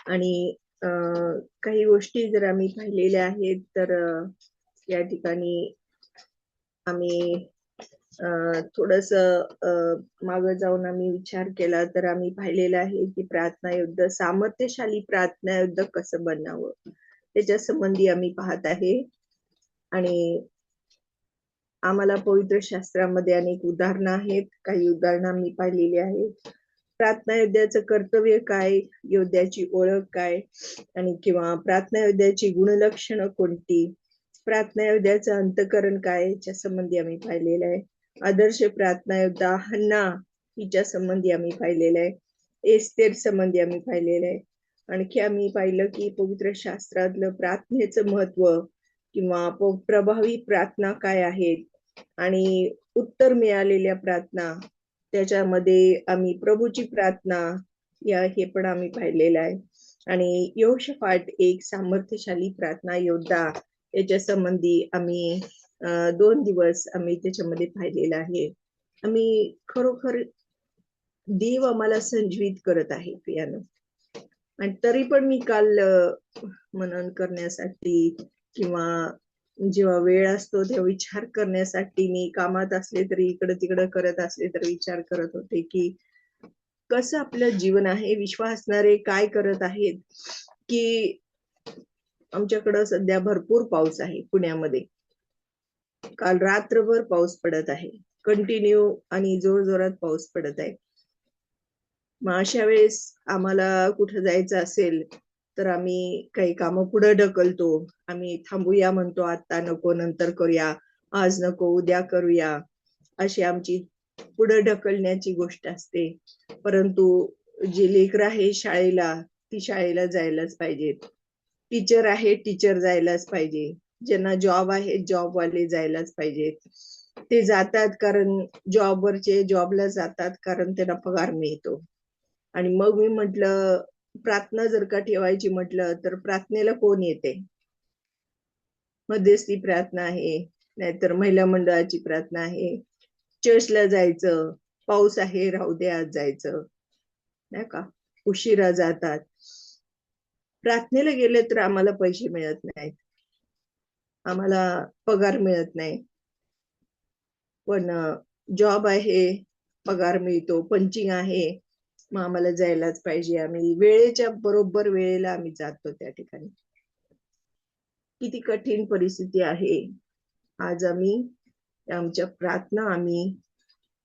आणि काही गोष्टी जर आम्ही पाहिलेल्या आहेत तर या ठिकाणी आम्ही थोडस मागं जाऊन आम्ही विचार केला तर आम्ही पाहिलेलं आहे की प्रार्थना युद्ध, सामर्थ्यशाली प्रार्थना युद्ध कसं बनावं त्याच्या संबंधी आम्ही पाहत आहे. आणि आम्हाला पवित्र शास्त्रामध्ये अनेक उदाहरणं आहेत, काही उदाहरणं आम्ही पाहिलेली आहेत. प्रार्थना योद्ध्याचं कर्तव्य काय, योद्ध्याची ओळख काय, आणि किंवा प्रार्थना योद्ध्याची गुणलक्षणं कोणती, प्रार्थना योद्ध्याचं अंतकरण काय याच्या संबंधी आम्ही पाहिलेलं आहे. आदर्श प्रार्थना योद्धा हन्ना हिच्या संबंधी आम्ही पाहिलेलं आहे. एस्तेर संबंधी आम्ही पाहिलेलं आहे. आणखी आम्ही पाहिलं की पवित्र शास्त्रातलं प्रार्थनेचं महत्व किंवा प्रभावी प्रार्थना काय आहेत आणि उत्तर मिळालेल्या प्रार्थना, त्याच्यामध्ये आम्ही प्रभूची प्रार्थना हे पण आम्ही पाहिलेलं आहे. आणि यहोशाफाट एक सामर्थ्यशाली प्रार्थना योद्धा याच्या संबंधी आम्ही 2 दिवस आम्ही त्याच्यामध्ये पाहिलेलं आहे. आम्ही खरोखर देव आम्हाला संजीवित करत आहे प्रियानो. आणि तरी पण मी काल मनन करण्यासाठी किंवा जेव्हा वेळ असतो तेव्हा विचार करण्यासाठी मी कामात असले तरी इकडं तिकडं करत असले तर विचार करत होते की कसं आपलं जीवन आहे, विश्वासणारे काय करत आहेत. की आमच्याकडं सध्या भरपूर पाऊस आहे पुण्यामध्ये. काल रात्रभर पाऊस पडत आहे, कंटिन्यू आणि जोरजोरात पाऊस पडत आहे. मग अशा वेळेस आम्हाला कुठं जायचं असेल तर आम्ही काही कामं पुढे ढकलतो. आम्ही थांबूया म्हणतो, आता नको, नंतर करूया, आज नको, उद्या करूया, अशी आमची पुढे ढकलण्याची गोष्ट असते. परंतु जी लेकरं आहे शाळेला, ती शाळेला जायलाच पाहिजेत. टीचर आहे, टीचर जायलाच पाहिजे. ज्यांना जॉब आहे, जॉबवाले जायलाच पाहिजेत. ते जातात कारण जॉबवरचे जॉबला जातात कारण त्यांना पगार मिळतो. आणि मग मी म्हटलं प्रार्थना जर का ठेवायची म्हटलं तर प्रार्थनेला कोण येते? मध्यस्थी प्रार्थना आहे, नाहीतर महिला मंडळाची प्रार्थना आहे, चर्चला जायचं, पाऊस आहे राहू दे आज जायचं, नाही का, उशिरा जातात. प्रार्थनेला गेले तर आम्हाला पैसे मिळत नाहीत, आम्हाला पगार मिळत नाही. पण जॉब आहे, पगार मिळतो, पंचिंग आहे, मग आम्हाला जायलाच पाहिजे. आम्ही वेळेच्या बरोबर वेळेला आम्ही जातो त्या ठिकाणी. किती कठीण परिस्थिती आहे. आज आम्ही आमच्या प्रार्थना आम्ही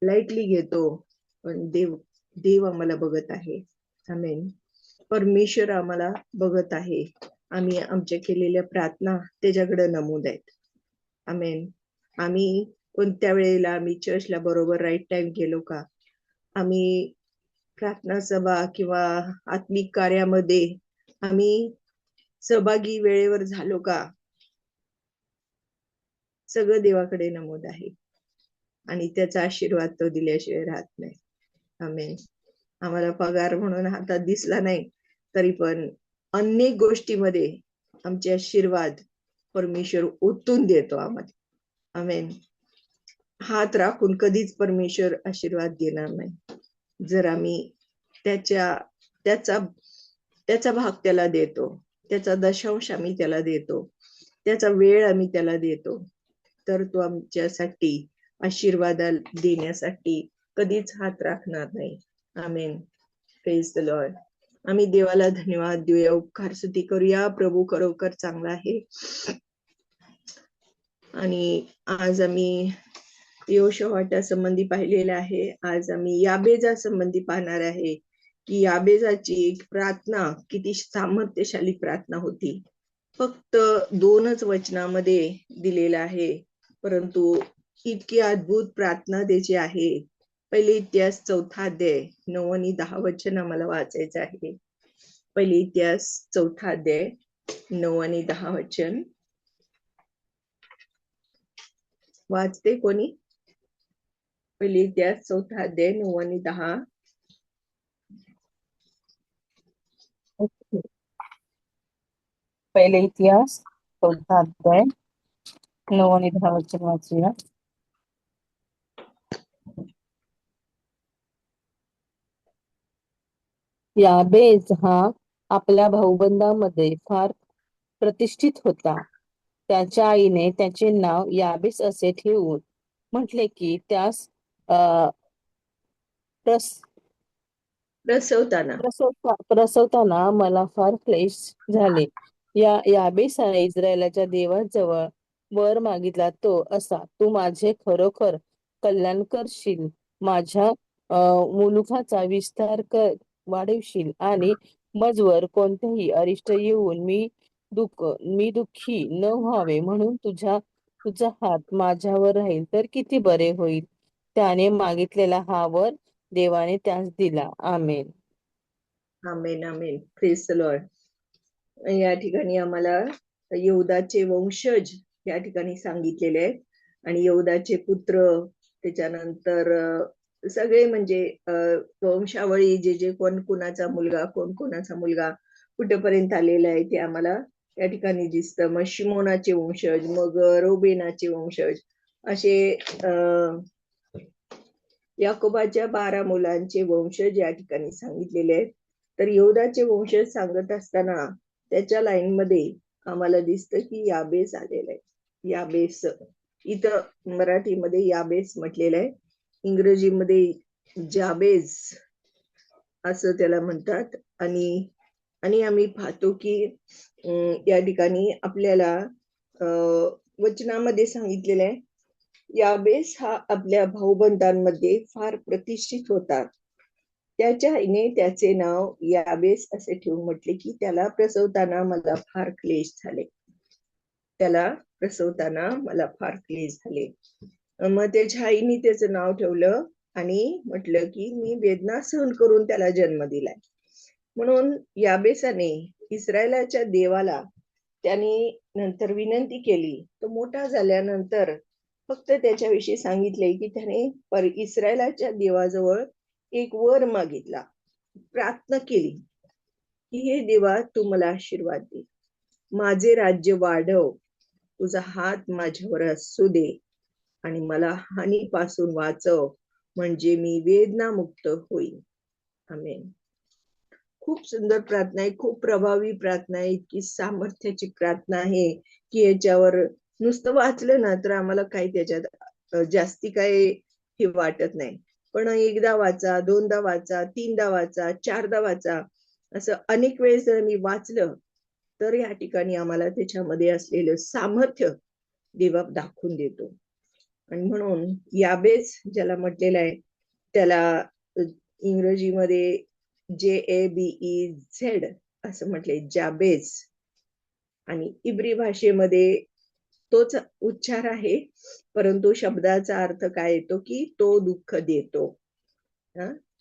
लाईटली घेतो, पण देव देव आम्हाला बघत आहे. आमेन. परमेश्वर आम्हाला बघत आहे. आम्ही आमच्या केलेल्या प्रार्थना त्याच्याकडे नमूद आहेत. आमेन. आम्ही कोणत्या वेळेला आम्ही चर्चला बरोबर राईट टाइम गेलो का? आम्ही प्रार्थना सभा किंवा आत्मिक कार्यामध्ये आम्ही सहभागी वेळेवर झालो का? सगळं देवाकडे नमूद आहे आणि त्याचा आशीर्वाद तो दिल्याशिवाय राहत नाही. आमेन. आम्हाला पगार म्हणून हातात दिसला नाही तरी पण अनेक गोष्टीमध्ये आमचे आशीर्वाद परमेश्वर ओतून देतो आम्हाला. आमेन. हात राखून कधीच परमेश्वर आशीर्वाद देणार नाही. जर आम्ही त्याचा त्याचा भाग त्याला देतो, त्याचा दशांश आम्ही त्याला देतो, त्याचा वेळ आम्ही त्याला देतो, तर तो आमच्यासाठी आशीर्वाद देण्यासाठी कधीच हात राखणार नाही. आमेन. Praise the lord. आम्ही देवाला धन्यवाद देऊया, उपकार स्तुती करूया. प्रभू खरोखर चांगला आहे. आणि आज आम्ही यहोशाफाटा संबंधी पाहिलेलं आहे. आज आम्ही याबेजा संबंधी पाहणार आहे की याबेजाची एक प्रार्थना किती सामर्थ्यशाली प्रार्थना होती. फक्त 2च वचनामध्ये दिलेलं आहे, परंतु इतकी अद्भुत प्रार्थना त्याची आहे. पहिले इतिहास 4 अध्याय 9 आणि 10 वचन आम्हाला वाचायचं आहे. पहिले इतिहास 4 अध्याय 9 आणि 10 वचन वाचते कोणी? पहिले इतिहास 4 अध्याय 9 आणि 10. पहिले इतिहास 4 अध्याय 9 आणि 10 वचन वाचूया. याबेज हा आपल्या भाऊबंदामध्ये फार प्रतिष्ठित होता. त्याच्या आईने त्याचे नाव याबेस असे ठेवून म्हटले की त्यास अ, प्रस प्रसवताना. प्रसवताना मला फार क्लेश झाले. याबेसाने इस्रायलाच्या देवाजवळ वर मागितला तो असा, तू माझे खरोखर कल्याण करशील, माझ्या मुलुखाचा विस्तार वाढवशील आणि मजवर कोणतेही अरिष्ट येऊन मी दुःखी न व्हावे म्हणून तुझा हात माझ्यावर राहील तर किती बरे होईल. त्याने मागितलेला हा वर देवाने त्यास दिला. Amen. Amen amen. Praise the lord. या ठिकाणी आम्हाला यहूदाचे वंशज या ठिकाणी सांगितलेले आहेत आणि यहूदाचे पुत्र, त्याच्यानंतर सगळे म्हणजे वंशावळी जे जे कोण कुणाचा मुलगा कोण कुणाचा मुलगा कुठेपर्यंत आलेला आहे ते आम्हाला या ठिकाणी दिसतं. मग शिमोनाचे वंशज, मग रोबेनाचे वंशज, असे याकोबाच्या 12 मुलांचे वंशज या ठिकाणी सांगितलेले आहेत. तर यहूदाचे वंशज सांगत असताना त्याच्या लाईन मध्ये आम्हाला दिसतं की याबेस आलेलं आहे. याबेस इथं मराठीमध्ये याबेस म्हटलेलं आहे, इंग्रजीमध्ये जाबेज असं त्याला म्हणतात. आणि आणि आम्ही पाहतो की या ठिकाणी आपल्याला वचनामध्ये सांगितलेलं आहे याबेस हा आपल्या भाऊबंदांमध्ये फार प्रतिष्ठित होता. त्याच्या आईने त्याचे नाव याबेस असे ठेवून म्हटले की त्याला प्रसवताना मला फार क्लेश झाले. त्याला प्रसवताना मला फार क्लेश झाले. मग त्याच्या आईने त्याचं नाव ठेवलं आणि म्हटलं की मी वेदना सहन करून त्याला जन्म दिलाय. म्हणून याबेसाने इस्रायलाच्या देवाला त्याने नंतर विनंती केली. तो मोठा झाल्यानंतर फक्त त्याच्याविषयी सांगितले की त्याने इस्रायलाच्या देवाजवळ एक वर मागितला, प्रार्थना केली की हे देवा तू मला आशीर्वाद दे, माझे राज्य वाढव, तुझा हात माझ्यावर असू दे आणि मला हानीपासून वाचव म्हणजे मी वेदनामुक्त होईल. आमेन. खूप सुंदर प्रार्थना आहे, खूप प्रभावी प्रार्थना आहे, इतकी सामर्थ्याची प्रार्थना आहे की याच्यावर नुसतं वाचलं ना तर आम्हाला काही त्याच्यात जास्ती काही हे वाटत नाही. पण एकदा वाचा, दोनदा वाचा, तीनदा वाचा, चारदा वाचा, असं अनेक वेळेस जर मी वाचलं तर या ठिकाणी आम्हाला त्याच्यामध्ये असलेलं सामर्थ्य देवा दाखवून देतो. आणि म्हणून याबेस ज्याला म्हटलेलं आहे त्याला इंग्रजीमध्ये JABEZ असं म्हटले, जाबेज. आणि इब्री भाषेमध्ये तोच उच्चार आहे, परंतु शब्दाचा अर्थ काय येतो की तो दुःख देतो.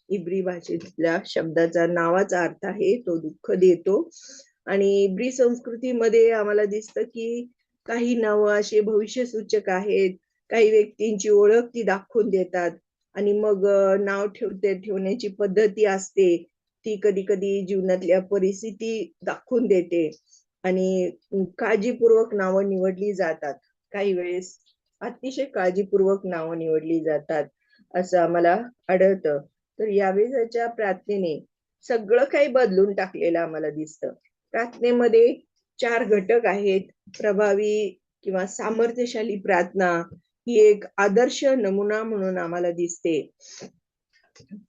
इब्री भाषेतल्या शब्दाचा नावाचा अर्थ आहे तो दुःख देतो. आणि इब्री संस्कृतीमध्ये आम्हाला दिसतं की काही नावं असे भविष्यसूचक आहेत, काही व्यक्तींची ओळख ती दाखवून देतात. आणि मग नाव ठेवण्याची पद्धती असते ती कधी कधी जीवनातल्या परिस्थिती दाखवून देते आणि काळजीपूर्वक नावं निवडली जातात. काही वेळेस अतिशय काळजीपूर्वक नावं निवडली जातात असं आम्हाला आढळतं. तर यावेळेच्या प्रार्थनेने सगळं काही बदलून टाकलेलं आम्हाला दिसतं. प्रार्थनेमध्ये 4 घटक आहेत. प्रभावी किंवा सामर्थ्यशाली प्रार्थना ही एक आदर्श नमुना म्हणून आम्हाला दिसते,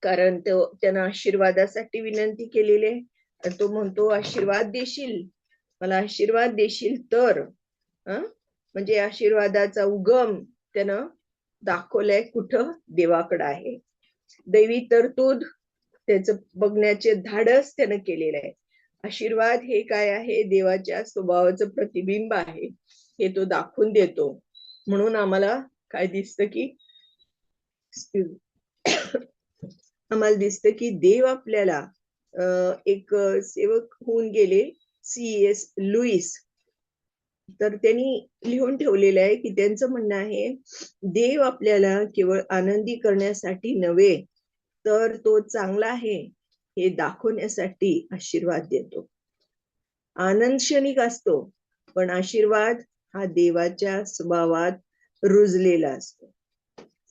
कारण त्यानं आशीर्वादासाठी विनंती केलेली आहे. तो म्हणतो आशीर्वाद देशील, मला आशीर्वाद देशील तर म्हणजे आशीर्वादाचा उगम त्यानं दाखवलंय कुठं, देवाकडे आहे. दैवी तरतूद त्याचं बघण्याचे धाडस त्यानं केलेलं आहे. आशीर्वाद हे काय आहे, देवाच्या स्वभावाचं प्रतिबिंब आहे हे तो दाखवून देतो. म्हणून आम्हाला काय दिसतं की आम्हाला दिसतं की देव आपल्याला एक सेवक होऊन गेले C.S. लुईस, तर त्यांनी लिहून ठेवलेलं आहे की त्यांचं म्हणणं आहे देव आपल्याला केवळ आनंदी करण्यासाठी नव्हे तर तो चांगला आहे हे दाखवण्यासाठी आशीर्वाद देतो. आनंद क्षणिक असतो पण आशीर्वाद हा देवाच्या स्वभावात रुजलेला असतो.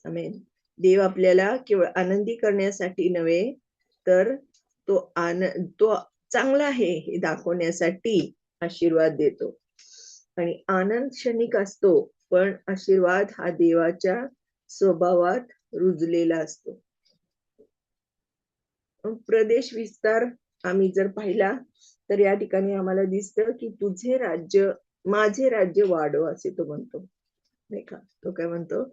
आमेन. देव आपल्याला केवळ आनंदी करण्यासाठी नव्हे तर तो चांगलं आहे हे दाखवण्यासाठी आशीर्वाद देतो. आणि आनंद क्षणिक असतो, पण आशीर्वाद हा देवाच्या स्वभावात रुजलेला असतो. प्रदेश विस्तार आम्ही जर पाहिला तर या ठिकाणी आम्हाला दिसतं की तुझे राज्य, माझे राज्य वाढव, असे तो म्हणतो, नाही का? तो काय म्हणतो?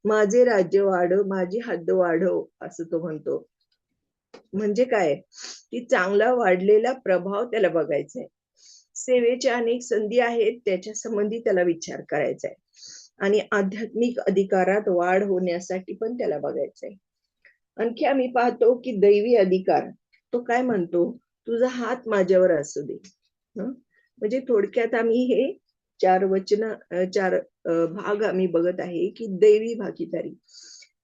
माझे राज्य वाढव, माझी हद्द वाढव, असं तो म्हणतो. म्हणजे काय? की चांगला वाढलेला प्रभाव त्याला बघायचा आहे. सेवेच्या अनेक संधी आहेत, त्याच्या संबंधी त्याला विचार करायचा आहे. आणि आध्यात्मिक अधिकारात वाढ होण्यासाठी पण त्याला बघायचंय. आणखी आम्ही पाहतो की दैवी अधिकार, तो काय म्हणतो? तुझा हात माझ्यावर असू दे. म्हणजे थोडक्यात आम्ही हे चार भाग आम्ही बघत आहे की दैवी भागीदारी,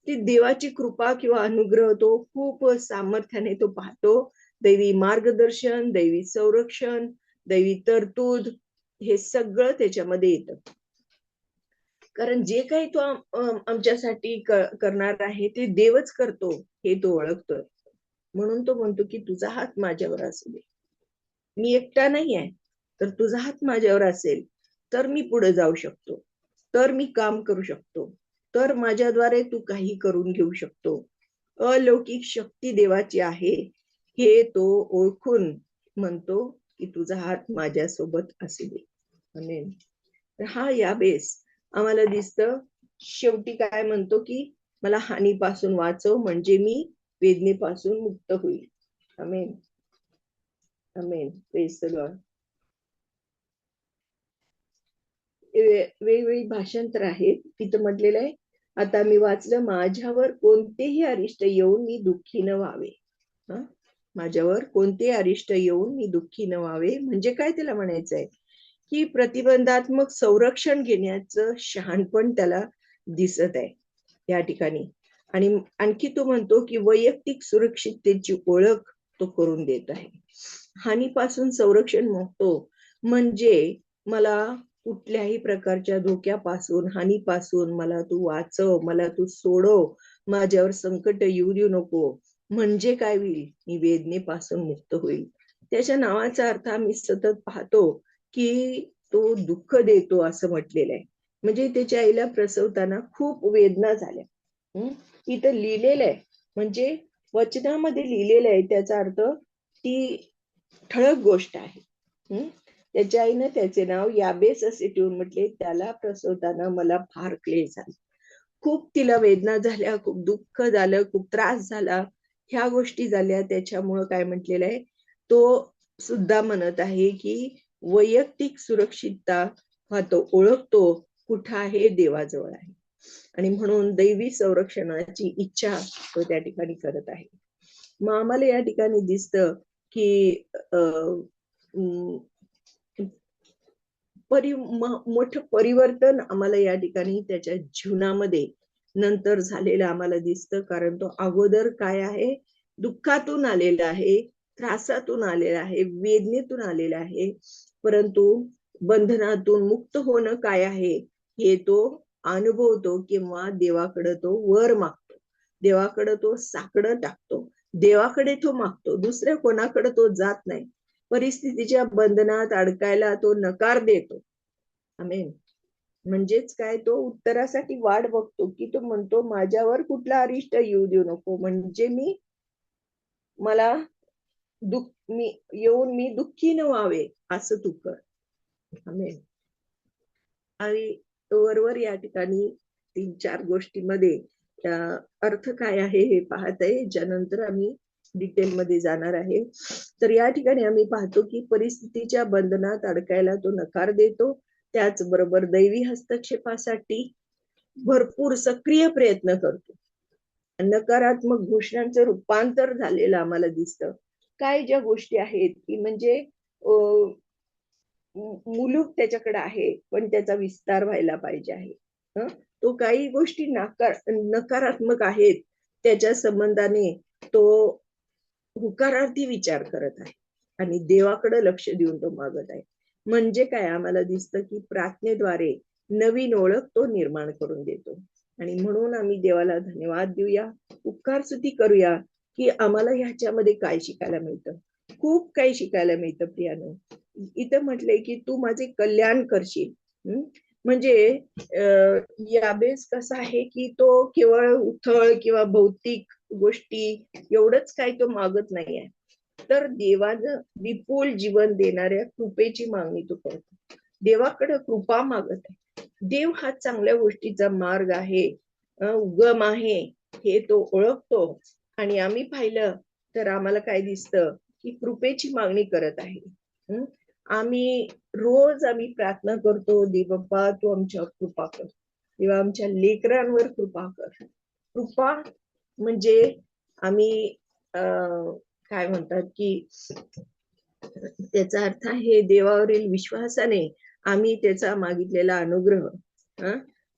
ती देवाची कृपा किंवा अनुग्रह तो खूप सामर्थ्याने तो पाहतो. दैवी मार्गदर्शन, दैवी संरक्षण, दैवी तरतूद, हे सगळं त्याच्यामध्ये येतं. कारण जे काही तो आमच्यासाठी करणार आहे ते देवच करतो हे तो ओळखतोय. म्हणून तो म्हणतो की तुझा हात माझ्यावर असू दे. मी एकटा नाही आहे, तर तुझा हात माझ्यावर असेल तर मी पुढे जाऊ शकतो, तर मी काम करू शकतो, तर माझ्याद्वारे तू काही करून घेऊ शकतो. अलौकिक शक्ती देवाची आहे हे तो ओळखून म्हणतो की तुझा हात माझ्यासोबत असू दे. आमेन. हा याबेस आम्हाला दिसतं शेवटी काय म्हणतो की मला हानीपासून वाचव, म्हणजे मी वेदनेपासून मुक्त होईल. Amen. Amen. Praise the lord. वेगवेगळी भाषांतर आहेत. तिथं म्हटलेलं आहे, आता मी वाचलं, माझ्यावर कोणतेही अरिष्ट येऊन मी दुःखी न व्हावे. माझ्यावर कोणतेही अरिष्ट येऊन मी दुःखी न व्हावे म्हणजे काय त्याला म्हणायचंय? की प्रतिबंधात्मक संरक्षण घेण्याचं शहाणपण त्याला दिसत आहे या ठिकाणी. आणि आणखी तो म्हणतो की वैयक्तिक सुरक्षिततेची ओळख तो करून देत आहे. हानीपासून संरक्षण म्हणतो म्हणजे मला कुठल्याही प्रकारच्या धोक्यापासून, हानीपासून मला तू वाचव, मला तू सोडव, माझ्यावर संकट येऊ देऊ नको. म्हणजे काय होईल? मी वेदनेपासून मुक्त होईल. त्याच्या नावाचा अर्थ आम्ही सतत पाहतो की तो दुःख देतो असं म्हटलेलं आहे. म्हणजे त्याच्या आईला प्रसवताना खूप वेदना झाल्या. इथं लिहिलेलं आहे, म्हणजे वचनामध्ये लिहिलेलं आहे, त्याचा अर्थ ती ठळक गोष्ट आहे. त्याच्या आईनं त्याचे नाव याबेस असे ठेवून म्हटले, त्याला प्रसवताना मला फार क्लेश झाला, खूप तिला वेदना झाल्या, खूप दुःख झालं, खूप त्रास झाला, ह्या गोष्टी झाल्या. त्याच्यामुळं काय म्हटलेलं आहे, तो सुद्धा म्हणत आहे की वैयक्तिक सुरक्षितता हा तो ओळखतो कुठं आहे? देवाजवळ आहे. आणि म्हणून दैवी संरक्षणाची इच्छा तो त्या ठिकाणी करत आहे. मग आम्हाला या ठिकाणी दिसतं की मोठं परिवर्तन आम्हाला या ठिकाणी त्याच्या जीवनामध्ये नंतर झालेलं आम्हाला दिसतं. कारण तो अगोदर काय आहे? दुःखातून आलेला आहे, त्रासातून आलेला आहे, वेदनेतून आलेला आहे. परंतु बंधनातून मुक्त होणं काय आहे हे तो अनुभवतो, किंवा देवाकडे तो वर मागतो, देवाकडे तो साकडं टाकतो, देवाकडे तो मागतो, दुसऱ्या कोणाकडे तो जात नाही. परिस्थितीच्या बंधनात अडकायला तो नकार देतो. आमेन. म्हणजेच काय? तो उत्तरासाठी वाट बघतो की तो म्हणतो माझ्यावर कुठला अरिष्ट येऊ देऊ नको, म्हणजे मला मी दुःखी न व्हावे असं तू कर. आमेन. आणि वरवर या ठिकाणी 3-4 गोष्टीमध्ये अर्थ काय आहे हे पाहत आहे, ज्यानंतर आम्ही डिटेल मध्ये जाणार आहे. तर या ठिकाणी आम्ही पाहतो की परिस्थितीच्या बंधनात अडकायला तो नकार देतो, त्याचबरोबर दैवी हस्तक्षेपासाठी भरपूर सक्रिय प्रयत्न करतो. नकारात्मक घोषणांचं रूपांतर झालेलं आम्हाला दिसतं. काय ज्या गोष्टी आहेत की म्हणजे मुलूक त्याच्याकडे आहे, पण त्याचा विस्तार व्हायला पाहिजे आहे. तो काही गोष्टी नकारात्मक आहेत, त्याच्या संबंधाने तो हुकारार्थी विचार करत आहे आणि देवाकडे लक्ष देऊन तो मागत आहे. म्हणजे काय? आम्हाला दिसतं की प्रार्थनेद्वारे नवीन ओळख तो निर्माण करून देतो. आणि म्हणून आम्ही देवाला धन्यवाद देऊया, उपकार स्तुती करूया की आम्हाला ह्याच्यामध्ये काय शिकायला मिळतं. खूप काही शिकायला मिळतं प्रियानो. इथं म्हटलंय की तू माझे कल्याण करशील. म्हणजे याबेस कसा आहे की तो केवळ उथळ किंवा भौतिक गोष्टी एवढंच काही तो मागत नाहीये, तर देवानं विपुल जीवन देणाऱ्या कृपेची मागणी तो करतो. देवाकडे कृपा मागत आहे. देव हा चांगल्या गोष्टीचा मार्ग आहे, उगम आहे, हे तो ओळखतो. आणि आम्ही पाहिलं तर आम्हाला काय दिसतं की कृपेची मागणी करत आहे. आम्ही प्रार्थना करतो, देव बाप्पा तू आमच्यावर कृपा कर, किंवा आमच्या लेकरांवर कृपा कर. कृपा म्हणजे आम्ही काय म्हणतात की त्याचा अर्थ आहे देवावरील विश्वासाने आम्ही त्याचा मागितलेला अनुग्रह.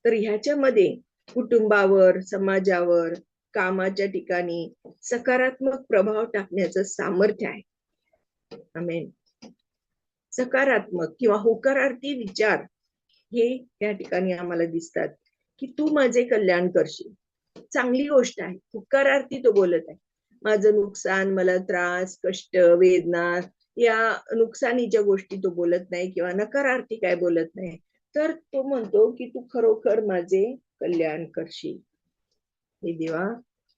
तर ह्याच्यामध्ये कुटुंबावर, समाजावर, कामाच्या ठिकाणी सकारात्मक प्रभाव टाकण्याचं सामर्थ्य आहे. आमेन. सकारात्मक किंवा होकारार्थी विचार हे या ठिकाणी आम्हाला दिसतात की तू माझे कल्याण करशील. चांगली गोष्ट आहे. होकारार्थी तो बोलत आहे. माझं नुकसान, मला त्रास, कष्ट, वेदना या नुकसानीच्या गोष्टी तो बोलत नाही किंवा नकारार्थी काय बोलत नाही. तर तो म्हणतो की तू खरोखर माझे कल्याण करशील. हे देवा,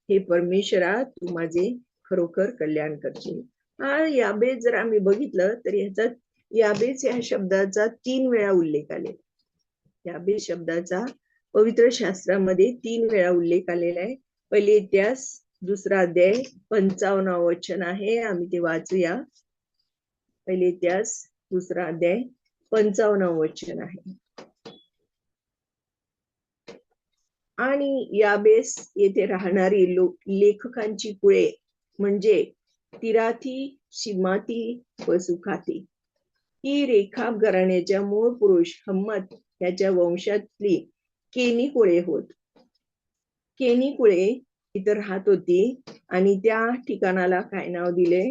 हे परमेश्वरा, तू माझे खरोखर कल्याण करशील. हा याबेस जर आम्ही बघितलं तर ह्याचा याबेस या शब्दाचा 3 वेळा उल्लेख आलेला. याबेस शब्दाचा पवित्र शास्त्रामध्ये 3 वेळा उल्लेख आलेला आहे. पहिले इतिहास 2रा अध्याय 55 वचन आहे, आम्ही ते वाचूया. पहिले इतिहास 2रा अध्याय 55 वचन आहे. आणि याबेस येथे राहणारी लेखकांची कुळे म्हणजे तिराथी, शिमाती व सुखाती ही रेखाब घराण्याच्या मूळ पुरुष हम्मत याच्या वंशातली केनी कुळे होत. केनी कुळे इथं राहत होती आणि त्या ठिकाणाला काय नाव दिले?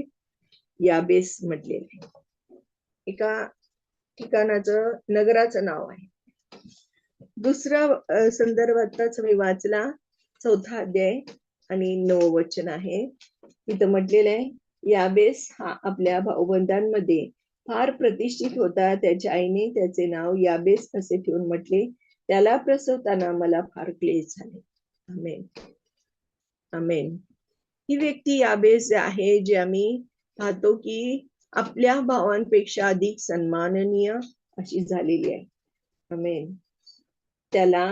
याबेस म्हटलेले. एका ठिकाणाचं, नगराचं नाव आहे. दुसरा संदर्भ आताच मी वाचला, 4था अध्याय आणि 9 वचन आहे. इथं म्हटलेलं आहे, याबेस हा आपल्या भाऊबंधांमध्ये फार प्रतिष्ठित होता. त्याच्या आईने त्याचे नाव याबेस असे ठेवून म्हटले, त्याला प्रसवताना मला फार क्लेश झाले. आमेन. आमेन. ही व्यक्ती याबेस आहे, जे आम्ही पाहतो की आपल्या भावांपेक्षा अधिक सन्माननीय अशी झालेली आहे. आमेन. त्याला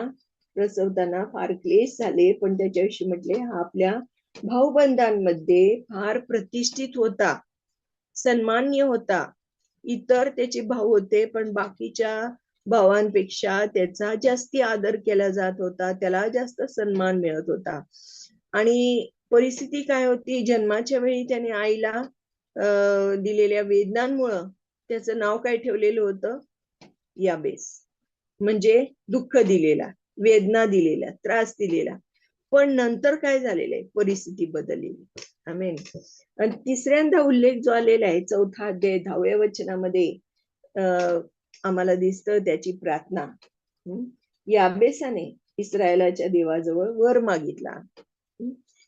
प्रसवताना फार क्लेश झाले, पण त्याच्याविषयी म्हटले हा आपल्या भाऊबंधांमध्ये फार प्रतिष्ठित होता, सन्मान्य होता. इतर त्याचे भाऊ होते, पण बाकीच्या भावांपेक्षा त्याचा जास्ती आदर केला जात होता, त्याला जास्त सन्मान मिळत होता. आणि परिस्थिती काय होती? जन्माच्या वेळी त्याने आईला दिलेल्या वेदनांमुळं त्याचं नाव काय ठेवलेलं होतं? याबेस. म्हणजे दुःख दिलेला, वेदना दिलेला, त्रास दिलेला. पण नंतर काय झालेलं आहे? परिस्थिती बदललेली. आमेन. आणि तिसऱ्यांदा उल्लेख जो आलेला आहे 4था अध्याय 10व्या वचनामध्ये आम्हाला दिसतं त्याची प्रार्थना. याबेसाने इस्रायलाच्या देवाजवळ वर मागितला,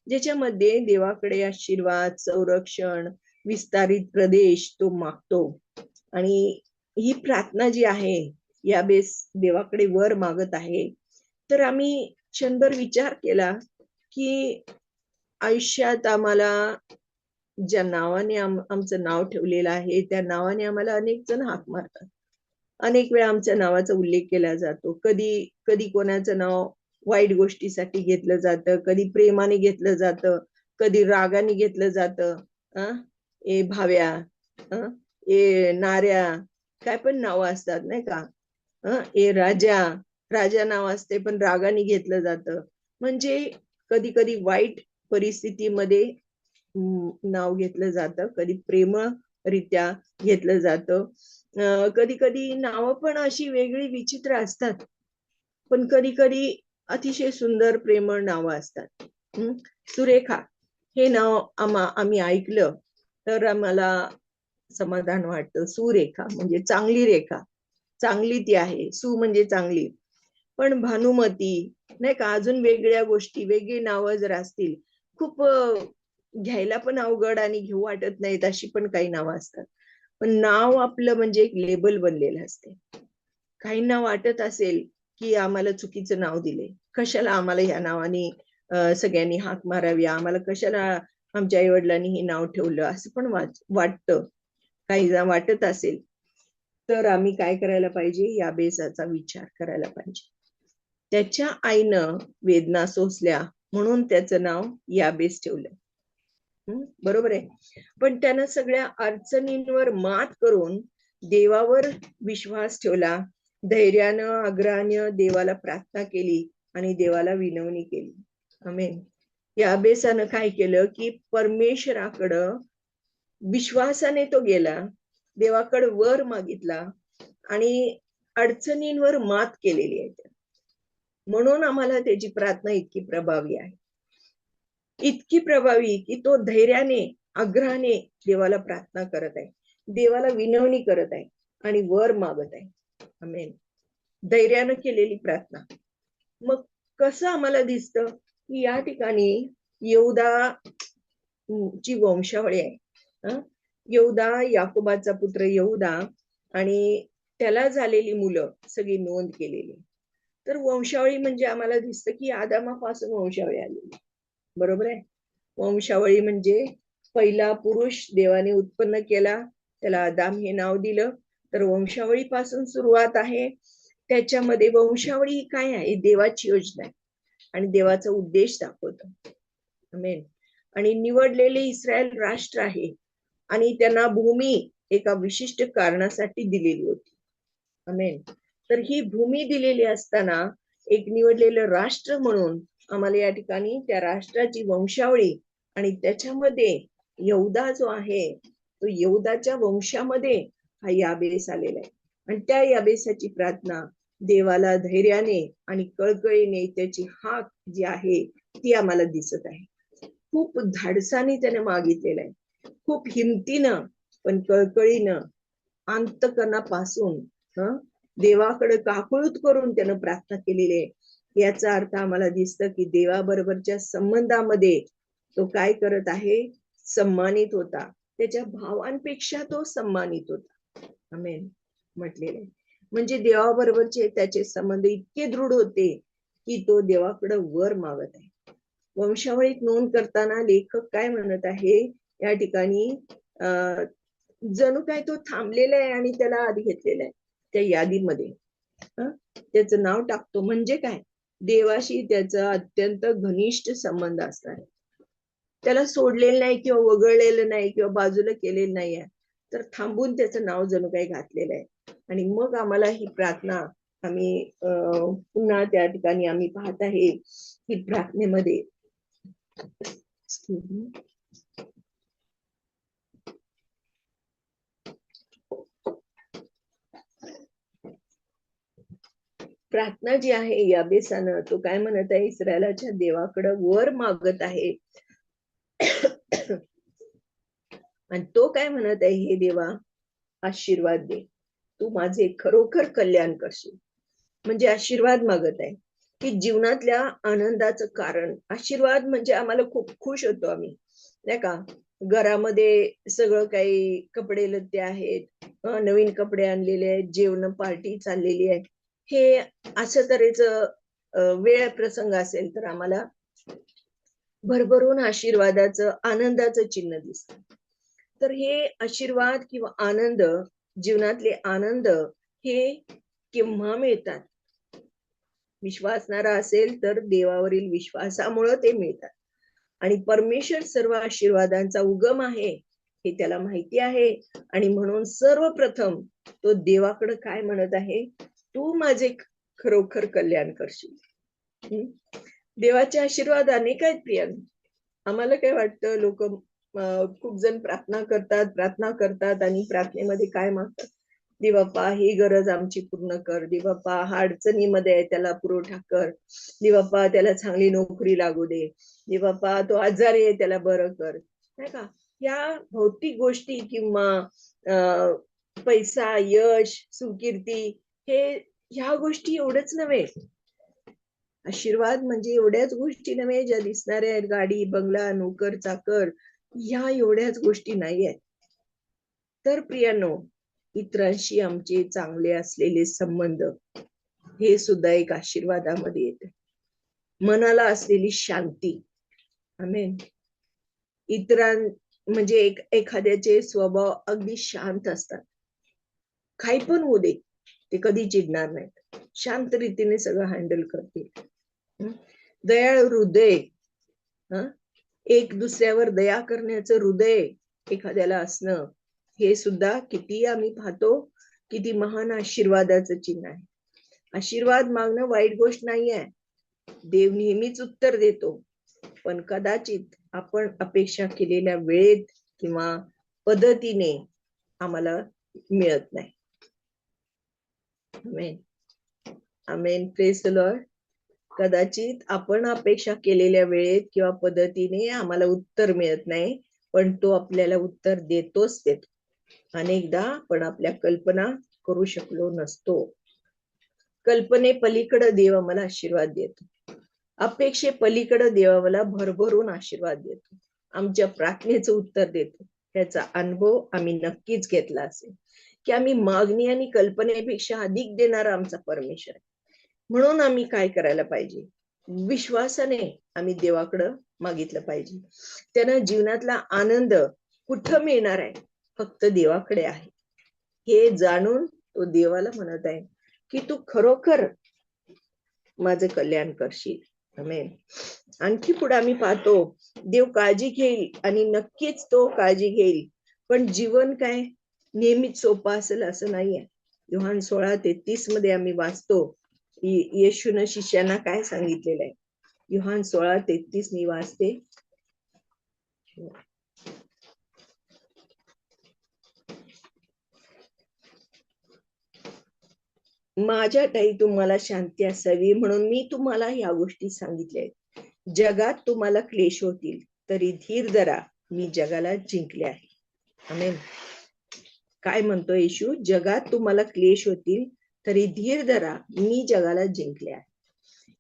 ज्याच्यामध्ये देवाकडे आशीर्वाद, संरक्षण, विस्तारित प्रदेश तो मागतो. आणि ही प्रार्थना जी आहे, याबेस देवाकडे वर मागत आहे. तर आम्ही क्षणभर विचार केला की आयुष्यात आम्हाला ज्या नावाने आमचं नाव ठेवलेलं आहे, त्या नावाने आम्हाला अनेक जण हाक मारतात. अनेक वेळा आमच्या नावाचा उल्लेख केला जातो. कधी कधी कोणाचं नाव वाईट गोष्टीसाठी घेतलं जातं, कधी प्रेमाने घेतलं जातं, कधी रागाने घेतलं जातं. ए भाव्या, ए नाऱ्या, काय पण नावं असतात नाही का? ए राजा, राजा नाव असते पण रागाने घेतलं जातं. म्हणजे कधी कधी वाईट परिस्थितीमध्ये नाव घेतलं जातं, कधी प्रेमरित्या घेतलं जातं. कधी कधी नावं पण अशी वेगळी विचित्र असतात, पण कधी कधी अतिशय सुंदर प्रेमळ नावं असतात. सुरेखा हे नाव आम्ही ऐकलं तर आम्हाला समाधान वाटतं. सुरेखा म्हणजे चांगली रेखा, चांगली ती आहे. सु म्हणजे चांगली. पण भानुमती नाही का, अजून वेगळ्या गोष्टी, वेगळी नावं जर असतील, खूप घ्यायला पण अवघड आणि घेऊ वाटत नाहीत अशी पण काही नावं असतात. पण नाव आपलं म्हणजे एक लेबल बनलेलं असते. काहींना वाटत असेल की आम्हाला चुकीचं नाव दिले, कशाला आम्हाला ह्या नावाने सगळ्यांनी हाक मारावी, आम्हाला कशाला आमच्या आई वडिलांनी हे नाव ठेवलं, असं पण वाटतं. काही जण वाटत असेल तर आम्ही काय करायला पाहिजे, या बेसाचा विचार करायला पाहिजे. त्याच्या आईनं वेदना सोसल्या म्हणून त्याचं नाव याबेस ठेवलं. बरोबर आहे. पण त्यानं सगळ्या अडचणींवर मात करून देवावर विश्वास ठेवला, धैर्यानं आग्रहानं देवाला प्रार्थना केली आणि देवाला विनवणी केली. आमेन. याबेसानं काय केलं की परमेश्वराकडं विश्वासाने तो गेला, देवाकडे वर मागितला आणि अडचणींवर मात केलेली आहे. म्हणून आम्हाला त्याची प्रार्थना इतकी प्रभावी आहे, इतकी प्रभावी की तो धैर्याने आग्रहाने देवाला प्रार्थना करत आहे, देवाला विनवणी करत आहे आणि वर मागत आहे. आमेन. धैर्यानं केलेली प्रार्थना. मग कसं आम्हाला दिसतं की या ठिकाणी यहूदा ची वंशावळी आहे. यहूदा, याकोबाचा पुत्र यहूदा आणि त्याला झालेली मुलं सगळी नोंद केलेली. तर वंशावळी म्हणजे आम्हाला दिसतं की आदामापासून वंशावळी आलेली. बरोबर आहे. वंशावळी म्हणजे पहिला पुरुष देवाने उत्पन्न केला, त्याला आदाम हे नाव दिलं. तर वंशावळीपासून सुरुवात आहे. त्याच्यामध्ये वंशावळी ही काय आहे, देवाची योजना आहे आणि देवाचा उद्देश दाखवतो. आमेन. आणि निवडलेले इस्रायल राष्ट्र आहे आणि त्यांना भूमी एका विशिष्ट कारणासाठी दिलेली होती. आमेन. तर ही भूमी दिलेली असताना एक निवडलेलं राष्ट्र म्हणून आम्हाला या ठिकाणी त्या राष्ट्राची वंशावळी आणि त्याच्यामध्ये यहूदा जो आहे तो यहूदाच्या वंशामध्ये हा याबेस आलेला आहे. आणि त्या याबेसाची प्रार्थना देवाला धैर्याने आणि कळकळीने त्याची हाक जी आहे ती आम्हाला दिसत आहे. खूप धाडसाने त्याने मागितलेलं आहे, खूप हिमतीनं पण कळकळीनं अंतकरणापासून देवाकडे काकुळत करून त्यानं प्रार्थना केलेली आहे. याचा अर्थ आम्हाला दिसतं की देवाबरोबरच्या संबंधामध्ये तो काय करत आहे, सम्मानित होता. त्याच्या भावांपेक्षा तो सम्मानित होता. आमेन. म्हटलेले म्हणजे देवाबरोबरचे त्याचे संबंध इतके दृढ होते की तो देवाकडे वर मागत आहे. वंशावळीत नोंद करताना लेखक काय म्हणत आहे या ठिकाणी, जणू काय तो थांबलेला आहे आणि त्याला आधी घेतलेला आहे त्या यादीमध्ये. त्याचं नाव टाकतो म्हणजे काय, देवाशी त्याचा अत्यंत घनिष्ठ संबंध असणार. त्याला सोडलेलं नाही किंवा वगळलेलं नाही किंवा बाजूला केलेलं नाहीये, तर थांबून त्याचं नाव जणू काही घातलेलं आहे. आणि मग आम्हाला ही प्रार्थना आम्ही पुन्हा त्या ठिकाणी आम्ही पाहत आहे की प्रार्थनेमध्ये प्रार्थना जी आहे याबेसानं, तो काय म्हणत आहे, इस्रायलाच्या देवाकडे वर मागत आहे. आणि तो काय म्हणत आहे, हे देवा आशीर्वाद दे, तू माझे खरोखर कल्याण करशील. म्हणजे आशीर्वाद मागत आहे की जीवनातल्या आनंदाचं कारण. आशीर्वाद म्हणजे आम्हाला खूप खुश होतो आम्ही, नाही का. घरामध्ये सगळं काही कपडे लत्ते आहेत, नवीन कपडे आणलेले आहेत, जेवण पार्टी चाललेली आहे, हे असं तऱ्हेचं वेळ प्रसंग असेल तर आम्हाला भरभरून आशीर्वादाचं आनंदाचं चिन्ह दिसतं. तर हे आशीर्वाद किंवा आनंद, जीवनातले आनंद हे केव्हा मिळतात, विश्वासणारा असेल तर देवावरील विश्वासामुळे ते मिळतात. आणि परमेश्वर सर्व आशीर्वादांचा उगम आहे हे त्याला माहिती आहे. आणि म्हणून सर्वप्रथम तो देवाकडे काय म्हणत आहे, तू माझे खरोखर कल्याण करशील. देवाचे आशीर्वाद अनेक आहेत प्रिया. आम्हाला काय वाटतं, लोक खूप जण प्रार्थना करतात आणि प्रार्थनेमध्ये काय मागतात, दे बाप्पा ही गरज आमची पूर्ण कर, दे बाप्पा हा अडचणीमध्ये आहे त्याला पुरवठा कर, दे बाप्पा त्याला चांगली नोकरी लागू दे, दे बाप्पा तो आजारी आहे त्याला बरं कर, नाही का. या भौतिक गोष्टी किंवा पैसा, यश, सुकीर्ती, हे ह्या गोष्टी एवढंच नव्हे, आशीर्वाद म्हणजे एवढ्याच गोष्टी नव्हे ज्या दिसणाऱ्या आहेत, गाडी, बंगला, नोकर, चाकर, ह्या एवढ्याच गोष्टी नाही आहेत. तर प्रियानो, इतरांशी आमचे चांगले असलेले संबंध हे सुद्धा एक आशीर्वादामध्ये येते. मनाला असलेली शांती. आमेन. म्हणजे एखाद्याचे स्वभाव अगदी शांत असतात. काही पण होऊ दे, ते कधी चिडणार नाहीत, शांत रीतीने सगळं हँडल करतील. दयाळू हृदय, एक दुसऱ्यावर दया करण्याचं हृदय एखाद्याला असणं, हे सुद्धा किती आम्ही पाहतो, किती महान आशीर्वादाचं चिन्ह आहे. आशीर्वाद मागणं वाईट गोष्ट नाहीये. देव नेहमीच उत्तर देतो, पण कदाचित आपण अपेक्षा केलेल्या वेळेत किंवा पद्धतीने आम्हाला मिळत नाही. Amen. Amen. Praise the lord. कदाचित आपण अपेक्षा केलेल्या वेळेत किंवा पद्धतीने आम्हाला उत्तर मिळत नाही, पण तो आपल्याला उत्तर देतोच देतो. अनेकदा आपण आपल्या कल्पना करू शकलो नसतो. कल्पने पलीकडे देव आम्हाला आशीर्वाद देतो. अपेक्षे पलीकडे देव आम्हाला भरभरून आशीर्वाद देतो. आमच्या प्रार्थनेचं उत्तर देतो. त्याचा अनुभव आम्ही नक्कीच घेतला असेल, की आम्ही मागणी आणि कल्पनेपेक्षा अधिक देणारा आमचा परमेश्वर आहे. म्हणून आम्ही काय करायला पाहिजे? विश्वासाने आम्ही देवाकडं मागितलं पाहिजे. त्यानं जीवनातला आनंद कुठं मिळणार आहे? फक्त देवाकडे आहे. हे जाणून तो देवाला म्हणत आहे की तू खरोखर माझं कल्याण करशील. आमेन. आणखी पुढे आम्ही पाहतो, देव काळजी घेईल आणि नक्कीच तो काळजी घेईल, पण जीवन काय नेहमीच सोपं असेल असं नाहीये. योहान 16:33 मध्ये आम्ही वाचतो, येशूनं शिष्यांना काय सांगितलेलं आहे. योहान 16:33 मी वाचते. माझ्या ठाई तुम्हाला शांती असावी म्हणून मी तुम्हाला या गोष्टी सांगितल्या आहेत. जगात तुम्हाला क्लेश होतील, तरी धीर धरा, मी जगाला जिंकले आहे. आमेन. काय म्हणतो येशू? जगात तुम्हाला क्लेश होतील, तरी धीर धरा, मी जगाला जिंकले आहे.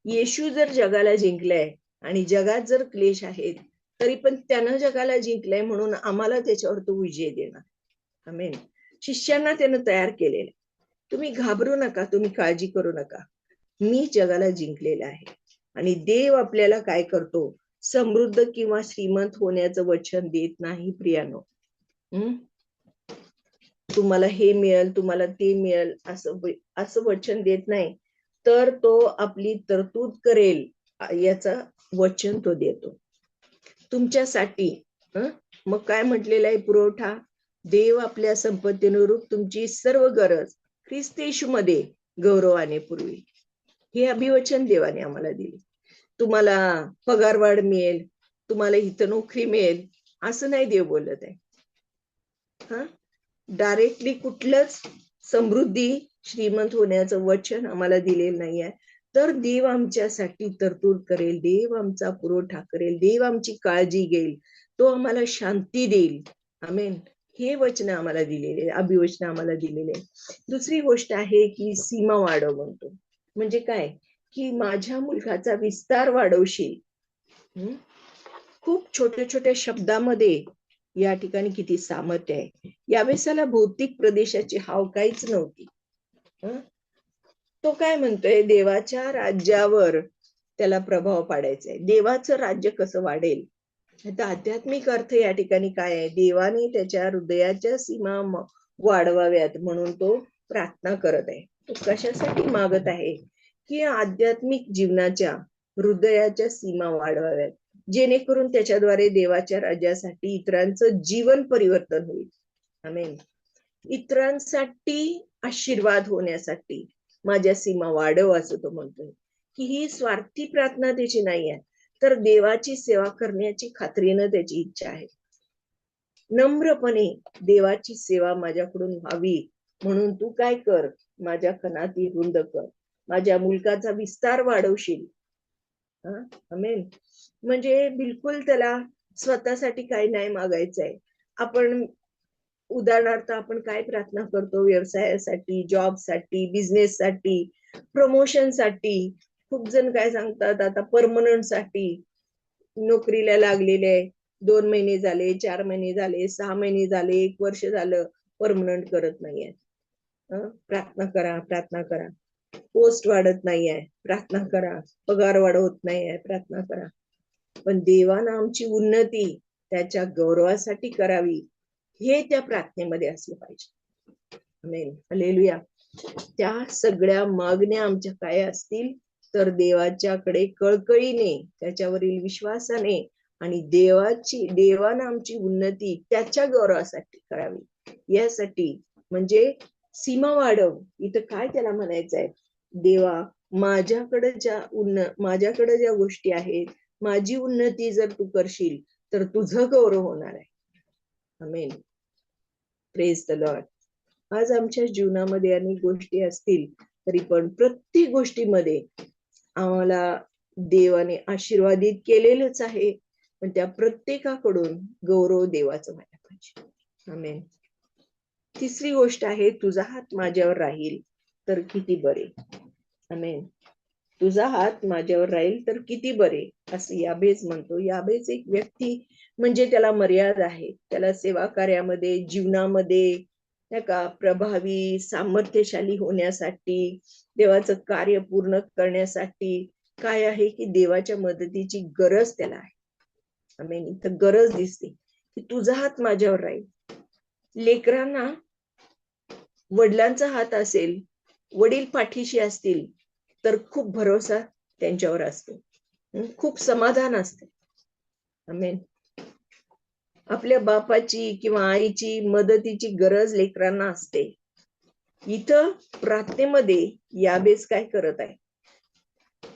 येशू जर जगाला जिंकलंय आणि जगात जर क्लेश आहेत, तरी पण त्यानं जगाला जिंकलंय म्हणून आम्हाला त्याच्यावर तो विजय देणार. आमेन. शिष्यांना त्यानं तयार केलेलं. तुम्ही घाबरू नका, तुम्ही काळजी करू नका, मी जगाला जिंकलेलं आहे. आणि देव आपल्याला काय करतो? समृद्ध किंवा श्रीमंत होण्याचं वचन देत नाही प्रियानो. तुम्हाला हे मिळेल, तुम्हाला ते मिळेल असं वचन देत नाही, तर तो आपली तरतूद करेल याचं वचन तो देतो तुमच्यासाठी. मग काय म्हटलेलं आहे? पुरवठा. देव आपल्या संपत्तीनुरूप तुमची सर्व गरज ख्रिस्त येशूमध्ये गौरवाने पुरवी. हे अभिवचन देवाने आम्हाला दिले. तुम्हाला पगारवाढ मिळेल, तुम्हाला इथं नोकरी मिळेल असं नाही देव बोलत आहे. डायरेक्टली कुठलंच समृद्धी श्रीमंत होण्याचं वचन आम्हाला दिलेलं नाही आहे. तर देव आमच्यासाठी तरतूद करेल, देव आमचा पुरवठा करेल, देव आमची काळजी घेईल, तो आम्हाला शांती देईल. आमेन. हे वचन आम्हाला दिलेले, अभिवचन आम्हाला दिलेले. दुसरी गोष्ट आहे की सीमा वाढव म्हणतो. म्हणजे काय? की माझ्या मुलखाचा विस्तार वाढवशील. खूप छोट्या छोट्या शब्दामध्ये या ठिकाणी किती सामर्थ्य आहे. यावेळेसाला भौतिक प्रदेशाची हाव काहीच नव्हती. तो काय म्हणतोय? देवाच्या राज्यावर त्याला प्रभाव पाडायचा आहे. देवाचं राज्य कसं वाढेल? आता आध्यात्मिक अर्थ या ठिकाणी काय आहे? देवाने त्याच्या हृदयाच्या सीमा वाढवाव्यात म्हणून तो प्रार्थना करत आहे. तो कशासाठी मागत आहे? की आध्यात्मिक जीवनाच्या हृदयाच्या सीमा वाढवाव्यात, जेणेकरून त्याच्याद्वारे देवाच्या राज्यासाठी इतरांचं जीवन परिवर्तन होईल. आमेन. इतरांसाठी आशीर्वाद होण्यासाठी माझ्या सीमा वाढव असं तो म्हणतोय. की ही स्वार्थी प्रार्थना त्याची नाही आहे, तर देवाची सेवा करण्याची खात्रीनं त्याची इच्छा आहे. नम्रपणे देवाची सेवा माझ्याकडून व्हावी म्हणून तू काय कर? माझ्या कणाती रुंद कर, माझ्या मुलकाचा विस्तार वाढवशील. आमेन. म्हणजे बिलकुल त्याला स्वतःसाठी काही नाही मागायचंय. आपण उदाहरणार्थ आपण काय प्रार्थना करतो? व्यवसायासाठी, जॉबसाठी, बिझनेससाठी, प्रमोशनसाठी, खूप जण काय सांगतात, आता परमनंट साठी नोकरीला लागलेले आहे, 2 महिने झाले, 4 महिने झाले, 6 महिने झाले, 1 वर्ष झालं, परमनंट करत नाहीये. प्रार्थना करा, प्रार्थना करा. पोस्ट वाढत नाहीये, प्रार्थना करा. पगार वाढवत नाहीये, प्रार्थना करा. पण देवानं आमची उन्नती त्याच्या गौरवासाठी करावी, हे त्या प्रार्थनेमध्ये असलं पाहिजे. आमेन, हालेलुया. त्या सगळ्या मागण्या आमच्या काय असतील तर देवाच्याकडे कळकळीने, त्याच्यावरील विश्वासाने आणि देवानं आमची उन्नती त्याच्या गौरवासाठी करावी, यासाठी. म्हणजे सीमा वाढव, इथं काय त्याला म्हणायचंय, देवा माझ्याकडे ज्या गोष्टी आहेत, माझी उन्नती जर तू करशील तर तुझं गौरव होणार आहे. आमेन, प्रेज द लॉर्ड. आज आमच्या जीवनामध्ये अनेक गोष्टी असतील तरी पण प्रत्येक गोष्टीमध्ये आम्हाला देवाने आशीर्वादित केलेलंच आहे, पण त्या प्रत्येकाकडून गौरव देवाचा व्हायला पाहिजे. आमेन. तिसरी गोष्ट आहे, तुझा हात माझ्यावर राहील तर किती बरे. आमेन. तुझा हात माझ्यावर राहील तर किती बरे, असं याबेस म्हणतो. याबेस एक व्यक्ती म्हणजे त्याला मर्यादा आहे, त्याला सेवा कार्यामध्ये, जीवनामध्ये का प्रभावी, सामर्थ्यशाली होण्यासाठी, देवाचं कार्य पूर्ण करण्यासाठी काय आहे की देवाच्या मदतीची गरज त्याला आहे. आमेन. इथं गरज दिसते की तुझा हात माझ्यावर राहील. लेकरांना वडिलांचा हात असेल, वडील पाठीशी असतील तर खूप भरोसा त्यांच्यावर असतो, खूप समाधान असते. आमेन. आपल्या बापाची किंवा आईची मदतीची गरज लेकरांना असते. इथं प्रार्थनेमध्ये याबेस काय करत आहे,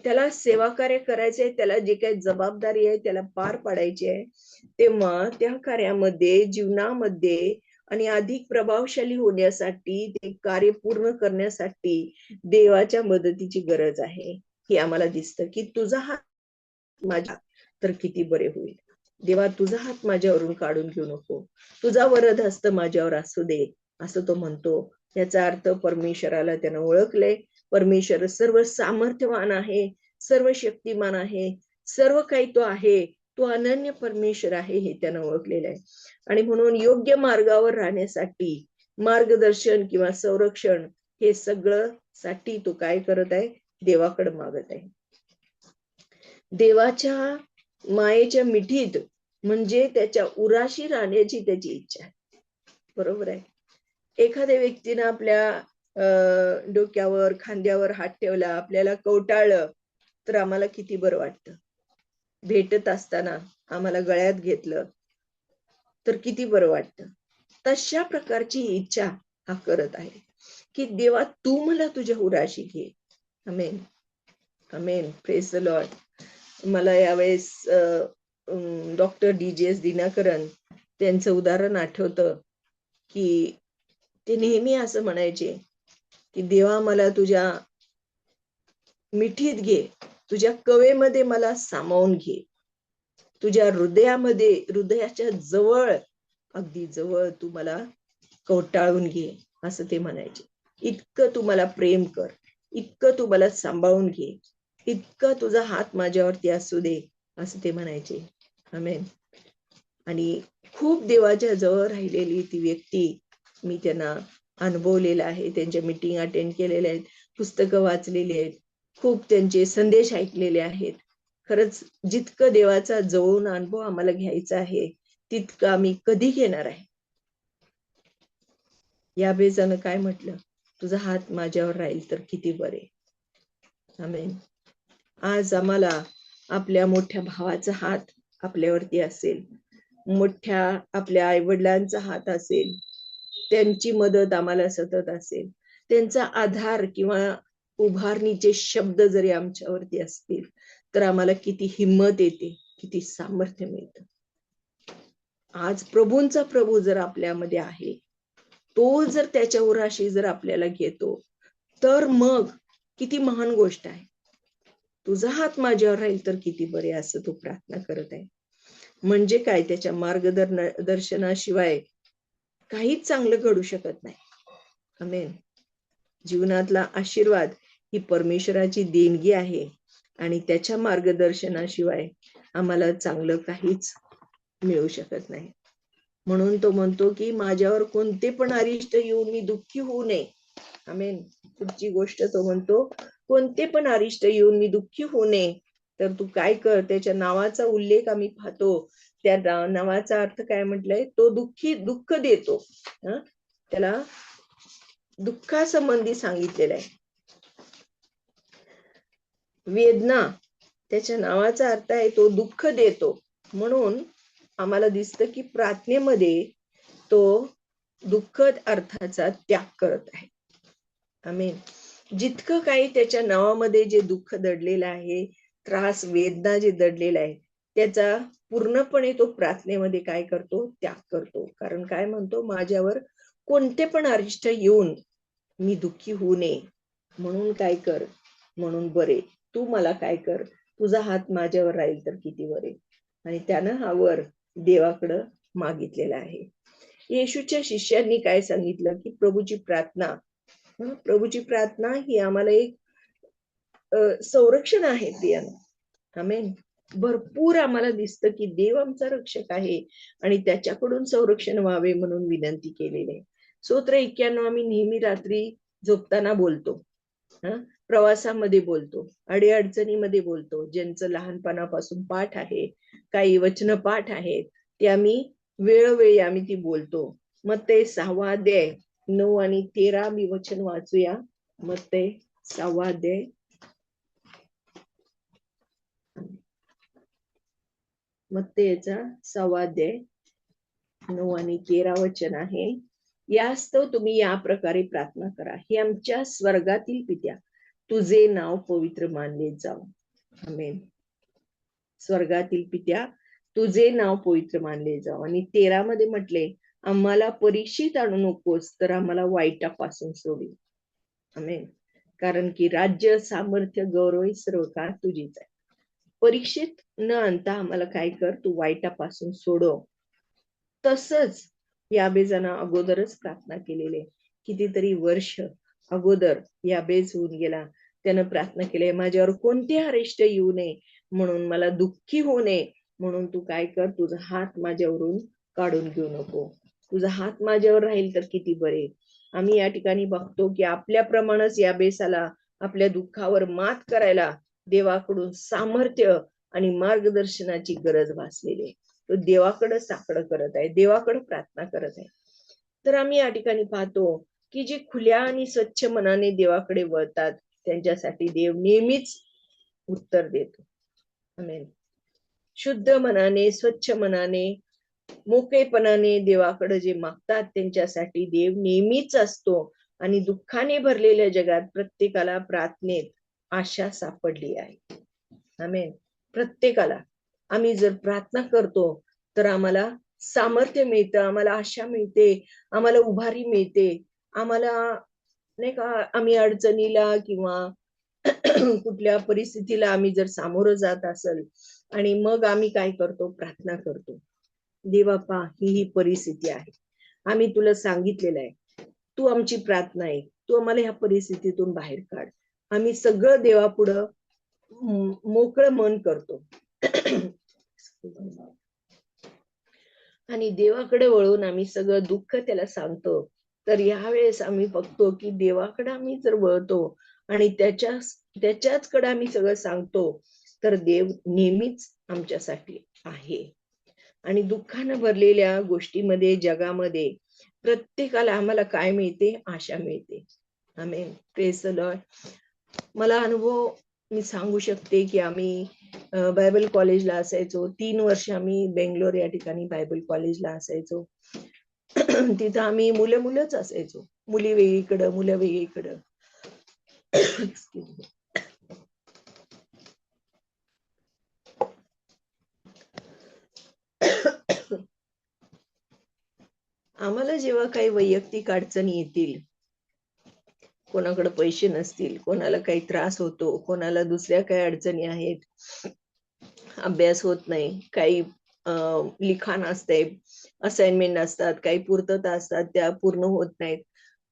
त्याला सेवा कार्य करायचंय, त्याला जे काही जबाबदारी आहे त्याला पार पाडायची आहे. तेव्हा त्या कार्यामध्ये, जीवनामध्ये आणि अधिक प्रभावशाली होण्यासाठी, ते कार्य पूर्ण करण्यासाठी देवाच्या मदतीची गरज आहे. हे आम्हाला दिसतं की तुझा हात माझ्या तर किती बरे होईल. देवा तुझा हात माझ्यावरून काढून घेऊ नको, तुझा वरद हस्त माझ्यावर असू दे, असं तो म्हणतो. याचा अर्थ परमेश्वराला त्यानं ओळखलंय. परमेश्वर सर्व सामर्थ्यवान आहे, सर्व शक्तिमान आहे, सर्व काही तो आहे, तो अनन्य परमेश्वर आहे, हे त्यानं ओळखलेलं आहे. आणि म्हणून योग्य मार्गावर राहण्यासाठी मार्गदर्शन किंवा संरक्षण हे सगळं साठी तो काय करत आहे, देवाकडे मागत आहे. देवाच्या मायेच्या मिठीत म्हणजे त्याच्या उराशी राहण्याची त्याची इच्छा आहे. बरोबर आहे. एखाद्या व्यक्तीनं आपल्या डोक्यावर, खांद्यावर हात ठेवला, आपल्याला कवटाळलं तर आम्हाला किती बरं वाटतं. भेटत असताना आम्हाला गळ्यात घेतलं तर किती बरं वाटतं. तशा प्रकारची इच्छा हा करत आहे की देवा तू मला तुझ्या उराशी घे. आमेन, आमेन, प्रेज द लॉर्ड. मला यावेळेस डॉक्टर DGS दिनाकरन त्यांचं उदाहरण आठवतं की ते नेहमी असं म्हणायचे की देवा मला तुझ्या मिठीत घे, तुझ्या कवेमध्ये मला सामावून घे, तुझ्या हृदयामध्ये, हृदयाच्या जवळ, अगदी जवळ तू मला कवटाळून घे, असं ते म्हणायचे. इतकं तू मला प्रेम कर, इतकं तू मला सांभाळून घे, इतकं तुझा हात माझ्यावरती असू दे, असं ते म्हणायचे. आमेन. आणि खूप देवाच्या जवळ राहिलेली ती व्यक्ती, मी त्यांना अनुभवलेला आहे, त्यांच्या मीटिंग अटेंड केलेल्या आहेत, पुस्तकं वाचलेली आहेत, खूप त्यांचे संदेश ऐकलेले आहेत. खरंच जितकं देवाचा जवळून अनुभव आम्हाला घ्यायचा आहे तितकं आम्ही कधी घेणार आहे. याबेजानं काय म्हटलं, तुझा हात माझ्यावर राहील तर किती बरे. आमेन. आज आम्हाला आपल्या मोठ्या भावाचा हात आपल्यावरती असेल, मोठ्या आपल्या आईवडिलांचा हात असेल, त्यांची मदत आम्हाला सतत असेल, त्यांचा आधार किंवा उभारणीचे शब्द जरी आमच्यावरती असतील तर आम्हाला किती हिम्मत येते, किती सामर्थ्य मिळतं. आज प्रभूंचा प्रभू जर आपल्यामध्ये आहे, तो जर त्याच्या उराशी जर आपल्याला घेतो तर मग किती महान गोष्ट आहे. तुझा हात माझ्यावर राहील तर किती बरे, असं तो प्रार्थना करत आहे. म्हणजे काय, त्याच्या मार्गदर्शनाशिवाय काहीच चांगलं घडू शकत नाही. आमेन. जीवनातला आशीर्वाद ही परमेश्वराची देणगी आहे, आणि त्याच्या मार्गदर्शनाशिवाय आम्हाला चांगलं काहीच मिळू शकत नाही. म्हणून तो म्हणतो की माझ्यावर कोणते पण अरिष्ट येऊन मी दुःखी होऊ नये. आमेन. पुढची गोष्ट तो म्हणतो, कोणते पण अरिष्ट येऊन मी दुःखी होऊ नये, तर तू काय कर, त्याच्या नावाचा उल्लेख आम्ही पाहतो. त्या नावाचा अर्थ काय म्हटलंय, तो दुःख देतो. त्याला दुःखासंबंधी सांगितलेलं आहे. वेदना, त्याच्या नावाचा अर्थ आहे तो दुःख देतो. म्हणून आम्हाला दिसतं की प्रार्थनेमध्ये तो दुःखद अर्थाचा त्याग करत आहे. आमेन. जितकं काही त्याच्या नावामध्ये जे दुःख दडलेलं आहे, त्रास वेदना जे दडलेलं आहे, त्याचा पूर्णपणे तो प्रार्थनेमध्ये काय करतो, त्याग करतो. कारण काय म्हणतो, माझ्यावर कोणते पण अरिष्ट येऊन मी दुःखी होऊ नये, म्हणून काय कर, म्हणून बरे तू मला काय कर, तुझा हात माझ्यावर राहील तर किती बरे. आणि त्यानं हा वर देवाकडं मागितलेला आहे. येशूच्या शिष्यांनी काय सांगितलं की प्रभूची प्रार्थना ही आम्हाला एक संरक्षण आहे प्रियानो. आमेन. भरपूर आम्हाला दिसतं की देव आमचा रक्षक आहे आणि त्याच्याकडून संरक्षण व्हावे म्हणून विनंती केलेली आहे. स्तोत्र 91 आम्ही नेहमी रात्री झोपताना बोलतो, प्रवासामध्ये बोलतो, अडीअडचणीमध्ये बोलतो. ज्यांचं लहानपणापासून पाठ आहे, काही वचन पाठ आहेत, ते आम्ही वेळोवेळी आम्ही ती बोलतो. मत्ते 6 अध्याय 9 आणि 13 मी वचन वाचूया. मत्ते 6 अध्याय 6 अध्याय 9 आणि 13 वचन आहे. यास्तव तुम्ही या प्रकारे प्रार्थना करा, हे आमच्या स्वर्गातील पित्या, तुझे नाव पवित्र मानले जाऊ. आमेन. स्वर्गातील पित्या, तुझे नाव पवित्र मानले जाऊ. आणि 13 मध्ये म्हटले, आम्हाला परीक्षित आणू नकोस, तर आम्हाला वाईटापासून सोडू. आमेन. कारण की राज्य, सामर्थ्य, गौरव सर्व काळ तुझीच आहे. परीक्षित न आणता आम्हाला काय कर, तू वाईटापासून सोडव. तसंच याबेजानं अगोदरच प्रार्थना केलेली, कितीतरी वर्ष अगोदर याबेज होऊन गेला, त्यानं प्रार्थना केली, माझ्यावर कोणते अरिष्ट येऊ नये, म्हणून मला दुःखी होऊ नये, म्हणून तू काय कर, तुझा हात माझ्यावरून काढून घेऊ नको, तुझा हात माझ्यावर राहील तर किती बरे. आम्ही या ठिकाणी बघतो की आपल्याप्रमाणेच याबेसाला आपल्या दुःखावर मात करायला देवाकडून सामर्थ्य आणि मार्गदर्शनाची गरज भासलेली आहे. तो देवाकडे साकडं करत आहे, देवाकडे प्रार्थना करत आहे. तर आम्ही या ठिकाणी पाहतो की जे खुल्या आणि स्वच्छ मनाने देवाकडे वळतात, त्यांच्यासाठी देव नेहमीच उत्तर देतो. आमेन. शुद्ध मनाने, स्वच्छ मनाने, मोकळेपणाने देवाकडे जे मागतात, त्यांच्यासाठी देव नेहमीच असतो. आणि दुःखाने भरलेल्या जगात प्रत्येकाला प्रार्थनेत आशा सापडली आहे. आमेन. प्रत्येकाला आम्ही जर प्रार्थना करतो तर आम्हाला सामर्थ्य मिळतं, आम्हाला आशा मिळते, आम्हाला उभारी मिळते. आम्हाला नाही का, आम्ही अडचणीला किंवा कुठल्या परिस्थितीला आम्ही जर सामोरं जात असेल आणि मग आम्ही काय करतो, प्रार्थना करतो, देवा पहा ही परिस्थिती आहे, आम्ही तुला सांगितलेलं आहे, तू आमची प्रार्थना आहे, तू आम्हाला ह्या परिस्थितीतून बाहेर काढ. आम्ही सगळं देवापुढं मोकळं मन करतो आणि देवाकडे वळून आम्ही सगळं दुःख त्याला सांगतो. तर यावेळेस आम्ही बघतो की देवाकडे आम्ही जर वळतो आणि त्याच्याच कडे आम्ही सगळं सांगतो, तर देव नेहमीच आमच्यासाठी आहे. आणि दुःखानं भरलेल्या गोष्टीमध्ये, जगामध्ये प्रत्येकाला आम्हाला काय मिळते, आशा मिळते. आमेन. Praise the lord. मला अनुभव मी सांगू शकते की आम्ही बायबल कॉलेजला असायचो. 3 वर्ष आम्ही बेंगलोर या ठिकाणी बायबल कॉलेजला असायचो. तिथं आम्ही मुलंच असायचो, मुली वेगळीकडं, मुलं वेगळीकडं. आम्हाला जेव्हा काही वैयक्तिक अडचणी येतील, कोणाकडे पैसे नसतील, कोणाला काही त्रास होतो, कोणाला दुसऱ्या काही अडचणी आहेत, अभ्यास होत नाही, काही लिखाण असते, असाइनमेंट असतात, काही पूर्तता असतात, त्या पूर्ण होत नाहीत,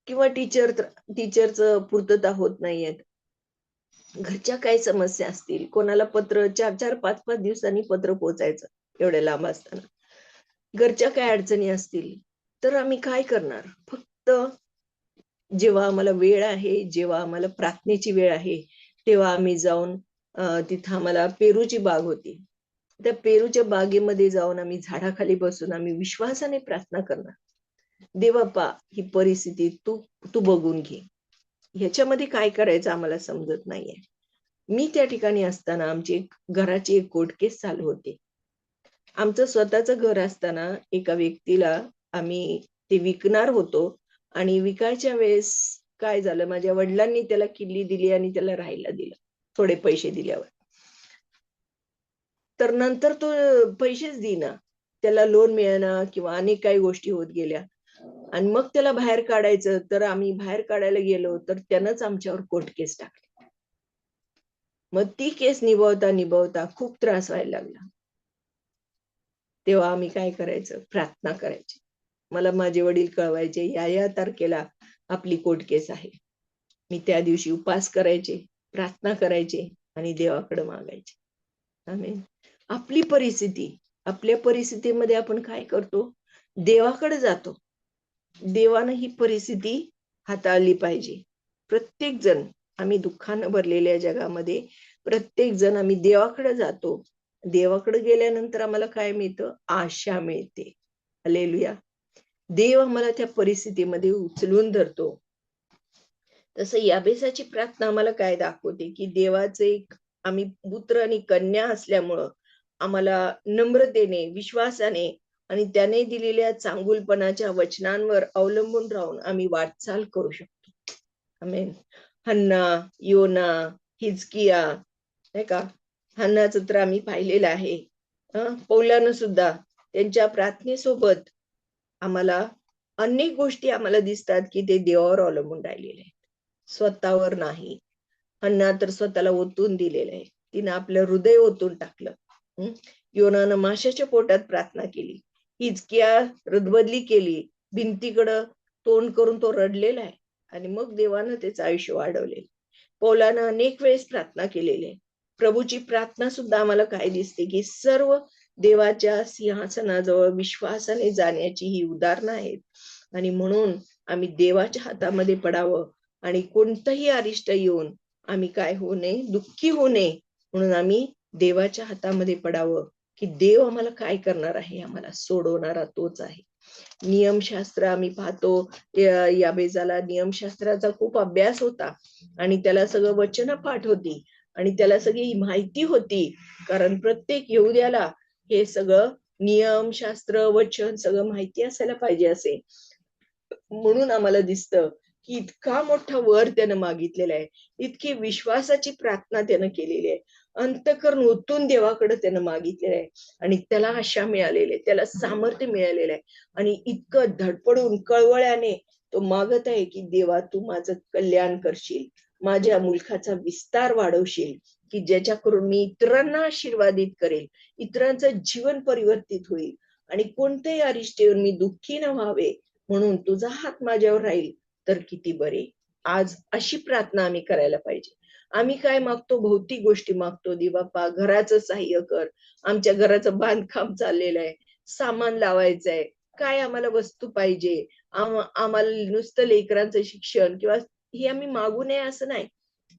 किंवा टीचरचं पूर्तता होत नाहीयेत, घरच्या काय समस्या असतील, कोणाला पत्र 4-4, 5-5 दिवसांनी पत्र पोहोचायचं एवढ्या लांब असताना. घरच्या काय अडचणी असतील, तर आम्ही काय करणार? फक्त जेव्हा आम्हाला वेळ आहे, जेव्हा आम्हाला प्रार्थनेची वेळ आहे, तेव्हा आम्ही जाऊन तिथं आम्हाला पेरूची बाग होती. त्या पेरूच्या बागेमध्ये जाऊन आम्ही झाडाखाली बसून आम्ही विश्वासाने प्रार्थना करणार. देवा पहा, ही परिस्थिती तू तू बघून घे. ह्याच्यामध्ये काय करायचं आम्हाला समजत नाहीये. मी त्या ठिकाणी असताना आमची घराची एक कोर्ट केस चालू होती. आमचं स्वतःचं घर असताना एका व्यक्तीला आम्ही ते विकणार होतो आणि विकायच्या वेळेस काय झालं, माझ्या वडिलांनी त्याला किल्ली दिली आणि त्याला राहायला दिलं, थोडे पैसे दिल्यावर. तर नंतर तो पैसेच देईना. त्याला लोन मिळेना किंवा अनेक काही गोष्टी होत गेल्या. आणि मग त्याला बाहेर काढायचं, तर आम्ही बाहेर काढायला गेलो, तर त्यानंच आमच्यावर कोर्ट केस टाकली. मग ती केस निभवता खूप त्रास व्हायला लागला. तेव्हा आम्ही काय करायचं? प्रार्थना करायची. मला माझे वडील कळवायचे, या तारखेला आपली कोर्ट केस आहे. मी त्या दिवशी उपवास करायचे, प्रार्थना करायचे आणि देवाकडे मागायचे. आमेन. आपल्या परिस्थितीमध्ये आपण काय करतो? देवाकडे जातो. देवानं ही परिस्थिती हाताळली पाहिजे. प्रत्येक जण आम्ही दुःखानं भरलेल्या जगामध्ये प्रत्येक जण आम्ही देवाकडे जातो. देवाकडे गेल्यानंतर आम्हाला काय मिळतं? आशा मिळते. हालेलुया. देव आम्हाला त्या परिस्थितीमध्ये उचलून धरतो. तसं याबेसाची प्रार्थना आम्हाला काय दाखवते, की देवाचे एक आम्ही पुत्र आणि कन्या असल्यामुळं आम्हाला नम्रतेने, विश्वासाने आणि त्याने दिलेल्या चांगुलपणाच्या वचनांवर अवलंबून राहून आम्ही वाटचाल करू शकतो. आमेन. हन्ना, योना, हिजकिया, नाही का? हन्नाचं तर आम्ही पाहिलेलं आहे. पौलानं सुद्धा त्यांच्या प्रार्थनेसोबत आम्हाला अनेक गोष्टी आम्हाला दिसतात, की ते देवावर अवलंबून राहिलेले आहेत, स्वतःवर नाही. हन्ना तर स्वतःला ओतून दिलेलं आहे. तिनं आपलं हृदय ओतून टाकलं. योनानं माशाच्या पोटात प्रार्थना केली. हिजकिया रदबदली केली. भिंतीकडं तोंड करून तो रडलेला आहे आणि मग देवानं त्याचं आयुष्य वाढवले. पौलानं अनेक वेळेस प्रार्थना केलेली आहे. प्रभूची प्रार्थना सुद्धा आम्हाला काय दिसते, की सर्व देवाच्या सिंहासनाजवळ विश्वासाने जाण्याची ही उदाहरणं आहेत. आणि म्हणून आम्ही देवाच्या हातामध्ये पडावं आणि कोणतंही अरिष्ट येऊन आम्ही काय होऊ नये, दुःखी होऊ नये, म्हणून आम्ही देवाच्या हातामध्ये पडावं, की देव आम्हाला काय करणार आहे? आम्हाला सोडवणारा तोच आहे. नियमशास्त्र आम्ही पाहतो, याबेजाला नियमशास्त्राचा खूप अभ्यास होता आणि त्याला सगळं वचन पाठ होती आणि त्याला सगळी माहिती होती, कारण प्रत्येक यहुद्याला हे सगळं नियम, शास्त्र, वचन सगळं माहिती असायला पाहिजे असे. म्हणून आम्हाला दिसतं, की इतका मोठा वर त्यानं मागितलेला आहे, इतकी विश्वासाची प्रार्थना त्यानं केलेली आहे, अंतःकरण ओतून देवाकडे त्यानं मागितलेलं आहे आणि त्याला आशा मिळालेली आहे, त्याला सामर्थ्य मिळालेलं आहे आणि इतकं धडपडून कळवळ्याने तो मागत आहे, की देवा तू माझं कल्याण करशील, माझ्या मुलखाचा विस्तार वाढवशील, की ज्याच्याकरून मी इतरांना आशीर्वादित करेल, इतरांचं जीवन परिवर्तित होईल आणि कोणत्याही अरिष्ट येऊन मी दुःखी न व्हावे, म्हणून तुझा हात माझ्यावर राहील तर किती बरे. आज अशी प्रार्थना आम्ही करायला पाहिजे. आम्ही काय मागतो? भौतिक गोष्टी मागतो. दे बाप्पा घराचं सहाय्य कर, आमच्या घराचं बांधकाम चाललेलं आहे, सामान लावायचंय, काय आम्हाला वस्तू पाहिजे, आम्हाला नुसतं लेकरांचं शिक्षण किंवा हे आम्ही मागू नये असं नाही.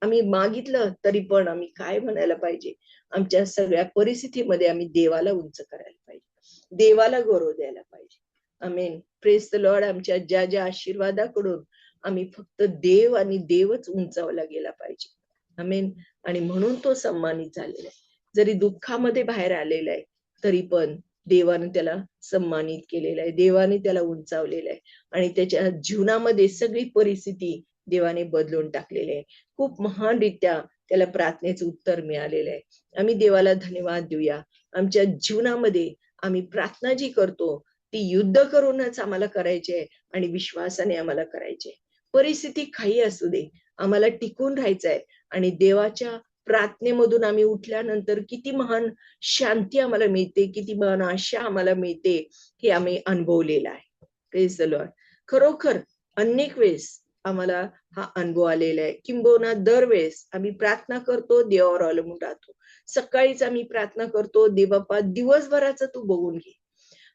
आम्ही मागितलं तरी पण आम्ही काय म्हणायला पाहिजे? आमच्या सगळ्या परिस्थितीमध्ये आम्ही देवाला उंच करायला पाहिजे, देवाला गौरव द्यायला पाहिजे. आमेन. Praise the lord. आमच्या ज्या ज्या आशीर्वादाकडून आम्ही फक्त देव आणि देवच उंचावला गेला पाहिजे. आमेन. आणि म्हणून तो सन्मानित झालेला आहे. जरी दुःखामध्ये बाहेर आलेला आहे तरी पण देवाने त्याला सन्मानित केलेलं आहे, देवाने त्याला उंचावलेलं आहे आणि त्याच्या जीवनामध्ये सगळी परिस्थिती देवाने बदलून टाकलेली आहे. खूप महानरित्या त्याला प्रार्थनेचं उत्तर मिळालेलं आहे. आम्ही देवाला धन्यवाद देऊया. आमच्या जीवनामध्ये आम्ही प्रार्थना जी करतो ती युद्ध करूनच आम्हाला करायची आहे आणि विश्वासाने आम्हाला करायची आहे. परिस्थिती काही असू दे, आम्हाला टिकून राहायचं आहे आणि देवाच्या प्रार्थनेमधून आम्ही उठल्यानंतर किती महान शांती आम्हाला मिळते, किती महान आशा आम्हाला मिळते, हे आम्ही अनुभवलेलं आहे. Praise the Lord. खरोखर अनेक वेळेस आम्हाला हा अनुभव आलेला आहे. किंबहुना दरवेळेस आम्ही प्रार्थना करतो, देवावर अवलंबून राहतो. सकाळीच आम्ही प्रार्थना करतो, देवबाप्पा दिवसभराचं तू बघून घे.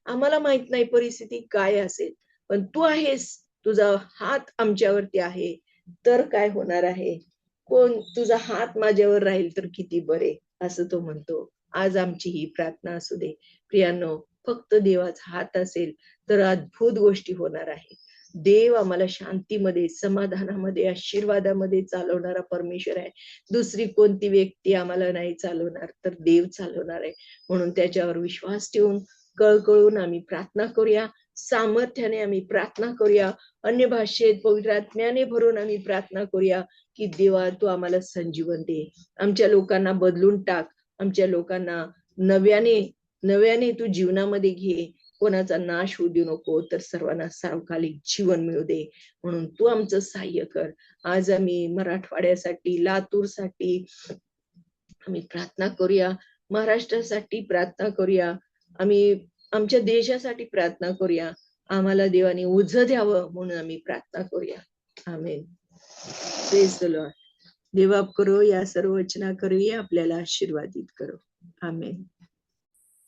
आम्हाला माहित नाही परिस्थिती काय असेल, पण तू आहेस, तुझा हात आमच्यावरती आहे, तर काय होणार आहे? तुझा हात माझ्यावर राहील तर किती बरे, असं तो म्हणतो. आज आमची ही प्रार्थना असू दे. प्रियांनो, फक्त देवाचा हात असेल तर अद्भुत गोष्टी होणार आहेत. देव आम्हाला शांतीमध्ये, समाधानामध्ये, आशीर्वादामध्ये चालवणारा परमेश्वर आहे. दुसरी कोणती व्यक्ती आम्हाला नाही चालवणार, तर देव चालवणार आहे. म्हणून त्याच्यावर विश्वास ठेवून कळकळून आम्ही प्रार्थना करूया. सामर्थ्याने आम्ही प्रार्थना करूया. अन्य भाषेत पवित्र आत्म्याने भरून आम्ही प्रार्थना करूया की देवा तू आम्हाला संजीवन दे. आमच्या लोकांना बदलून टाक. आमच्या लोकांना नव्याने तू जीवनामध्ये घे. कोणाचा नाश होऊ देऊ नको, तर सर्वांना सार्वकालिक जीवन मिळू दे. म्हणून तू आमचं सहाय्य कर. आज आम्ही मराठवाड्यासाठी, लातूरसाठी आम्ही प्रार्थना करूया. महाराष्ट्रासाठी प्रार्थना करूया. आम्ही आमच्या देशासाठी प्रार्थना करूया. आम्हाला देवाने ओझं द्यावं म्हणून आम्ही प्रार्थना करूया. आमेन. Praise the lord. देवा करो या सर्व वचना करूया, आपल्याला आशीर्वादित करो. आमेन.